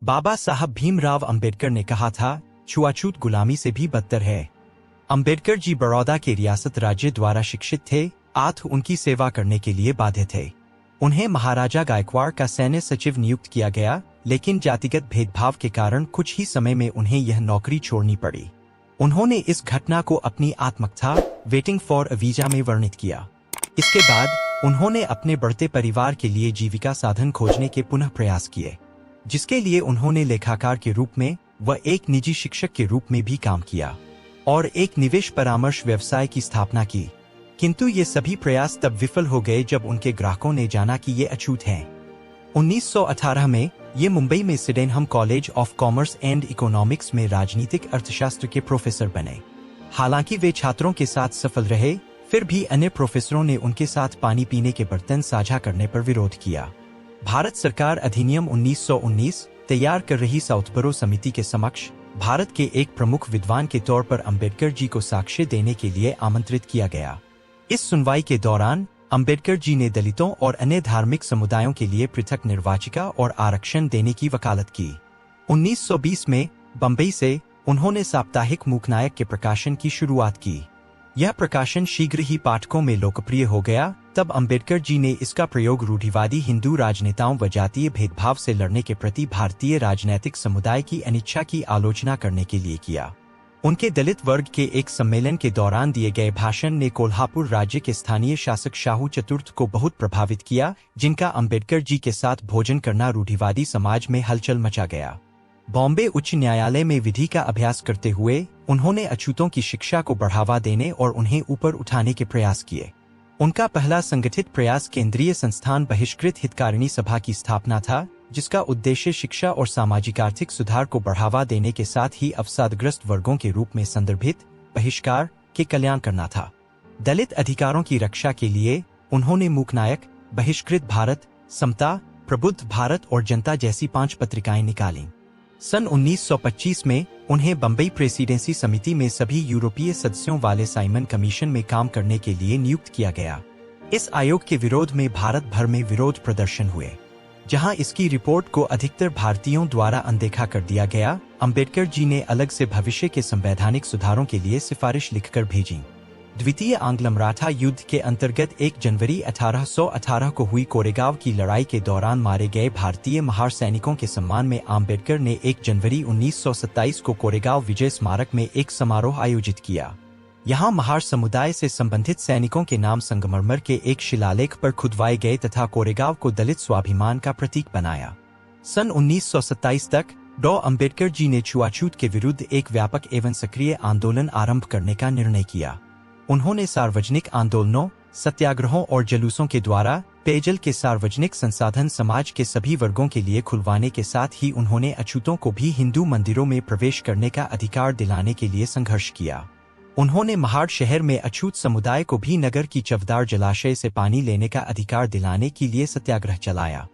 बाबा साहब भीमराव अंबेडकर ने कहा था, छुआछूत गुलामी से भी बदतर है। अंबेडकर जी बड़ौदा के रियासत राज्य द्वारा शिक्षित थे, उनकी सेवा करने के लिए बाध्य थे। उन्हें महाराजा गायकवाड़ का सैन्य सचिव नियुक्त किया गया, लेकिन जातिगत भेदभाव के कारण कुछ ही समय में उन्हें यह नौकरी छोड़नी पड़ी। उन्होंने इस घटना को अपनी आत्मकथा वेटिंग फॉर अ वीजा में वर्णित किया। इसके बाद उन्होंने अपने बढ़ते परिवार के लिए जीविका साधन खोजने के पुनः प्रयास किए, जिसके लिए उन्होंने लेखाकार के रूप में व एक निजी शिक्षक के रूप में भी काम किया और एक निवेश परामर्श व्यवसाय की स्थापना की। किंतु ये सभी प्रयास तब विफल हो गए जब उनके ग्राहकों ने जाना कि ये अछूत हैं। 1918 में ये मुंबई में Sydenham college of commerce and economics में राजनीतिक अर्थशास्त्र के प्रोफेसर बने। हालांकि वे छात्रों के साथ सफल रहे, फिर भी अन्य प्रोफेसरों ने उनके साथ पानी पीने के बर्तन साझा करने पर विरोध किया। भारत सरकार अधिनियम 1919 तैयार कर रही साउथबरो समिति के समक्ष भारत के एक प्रमुख विद्वान के तौर पर अंबेडकर जी को साक्ष्य देने के लिए आमंत्रित किया गया। इस सुनवाई के दौरान अंबेडकर जी ने दलितों और अन्य धार्मिक समुदायों के लिए पृथक निर्वाचिका और आरक्षण देने की वकालत की। 1920 में बम्बई से उन्होंने साप्ताहिक मूकनायक के प्रकाशन की शुरुआत की। यह प्रकाशन शीघ्र ही पाठकों में लोकप्रिय हो गया। तब अंबेडकर जी ने इसका प्रयोग रूढ़िवादी हिंदू राजनेताओं व जातीय भेदभाव से लड़ने के प्रति भारतीय राजनैतिक समुदाय की अनिच्छा की आलोचना करने के लिए किया। उनके दलित वर्ग के एक सम्मेलन के दौरान दिए गए भाषण ने कोल्हापुर राज्य के स्थानीय शासक शाहू चतुर्थ को बहुत प्रभावित किया, जिनका अंबेडकर जी के साथ भोजन करना रूढ़िवादी समाज में हलचल मचा गया। बॉम्बे उच्च न्यायालय में विधि का अभ्यास करते हुए उन्होंने अछूतों की शिक्षा को बढ़ावा देने और उन्हें ऊपर उठाने के प्रयास किए। उनका पहला संगठित प्रयास केंद्रीय संस्थान बहिष्कृत हितकारिणी सभा की स्थापना था, जिसका उद्देश्य शिक्षा और सामाजिक आर्थिक सुधार को बढ़ावा देने के साथ ही अवसादग्रस्त वर्गों के रूप में संदर्भित बहिष्कार के कल्याण करना था। दलित अधिकारों की रक्षा के लिए उन्होंने मूकनायक, बहिष्कृत भारत, समता, प्रबुद्ध भारत और जनता जैसी 5 पत्रिकाएं निकालीं। सन 1925 में उन्हें बम्बई प्रेसिडेंसी समिति में सभी यूरोपीय सदस्यों वाले साइमन कमीशन में काम करने के लिए नियुक्त किया गया। इस आयोग के विरोध में भारत भर में विरोध प्रदर्शन हुए, जहां इसकी रिपोर्ट को अधिकतर भारतीयों द्वारा अनदेखा कर दिया गया। अंबेडकर जी ने अलग से भविष्य के संवैधानिक सुधारों के लिए सिफारिश लिखकर भेजी। द्वितीय आंग्ल मराठा युद्ध के अंतर्गत 1 जनवरी 1818 को हुई कोरेगांव की लड़ाई के दौरान मारे गए भारतीय महार सैनिकों के सम्मान में अंबेडकर ने 1 जनवरी 1927 को कोरेगांव विजय स्मारक में एक समारोह आयोजित किया। यहाँ महार समुदाय से संबंधित सैनिकों के नाम संगमरमर के एक शिलालेख पर खुदवाए गए तथा कोरेगांव को दलित स्वाभिमान का प्रतीक बनाया। सन 1927 तक डॉ. अंबेडकर जी ने छुआछूत के विरुद्ध एक व्यापक एवं सक्रिय आंदोलन आरंभ करने का निर्णय किया। उन्होंने सार्वजनिक आंदोलनों, सत्याग्रहों और जुलूसों के द्वारा पेयजल के सार्वजनिक संसाधन समाज के सभी वर्गों के लिए खुलवाने के साथ ही उन्होंने अछूतों को भी हिंदू मंदिरों में प्रवेश करने का अधिकार दिलाने के लिए संघर्ष किया। उन्होंने महाड़ शहर में अछूत समुदाय को भी नगर की चवदार जलाशय से पानी लेने का अधिकार दिलाने के लिए सत्याग्रह चलाया।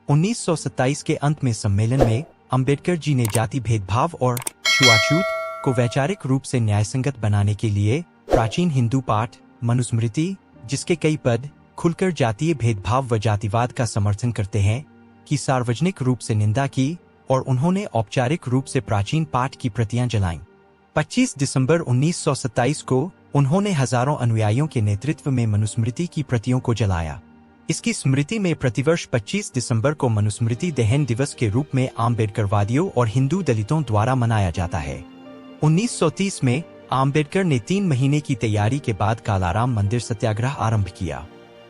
1927 के अंत में सम्मेलन में अंबेडकर जी ने जाति भेदभाव और छुआछूत को वैचारिक रूप से न्यायसंगत बनाने के लिए प्राचीन हिंदू पाठ मनुस्मृति, जिसके कई पद खुलकर जातीय भेदभाव व जातिवाद का समर्थन करते हैं, की सार्वजनिक रूप से निंदा की और उन्होंने औपचारिक रूप से प्राचीन पाठ की प्रतियां जलाईं। 25 दिसंबर 1927 को उन्होंने हजारों अनुयायियों के नेतृत्व में मनुस्मृति की प्रतियों को जलाया। इसकी स्मृति में प्रतिवर्ष 25 दिसंबर को मनुस्मृति दहन दिवस के रूप में आम्बेडकरवादियों और हिंदू दलितों द्वारा मनाया जाता है। 1930 में आम्बेडकर ने 3 महीने की तैयारी के बाद कालाराम मंदिर सत्याग्रह आरंभ किया।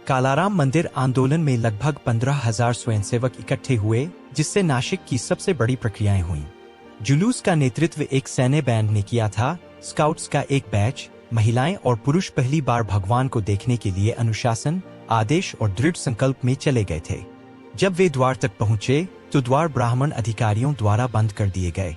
कालाराम मंदिर आंदोलन में लगभग 15,000 स्वयंसेवक इकट्ठे हुए, जिससे नासिक की सबसे बड़ी प्रक्रियाएं हुईं। जुलूस का नेतृत्व एक सैन्य बैंड ने किया था। स्काउट्स का एक बैच, महिलाएं और पुरुष पहली बार भगवान को देखने के लिए अनुशासन, आदेश और दृढ़ संकल्प में चले गए थे। जब वे द्वार तक पहुंचे तो द्वार ब्राह्मण अधिकारियों द्वारा बंद कर दिए गए।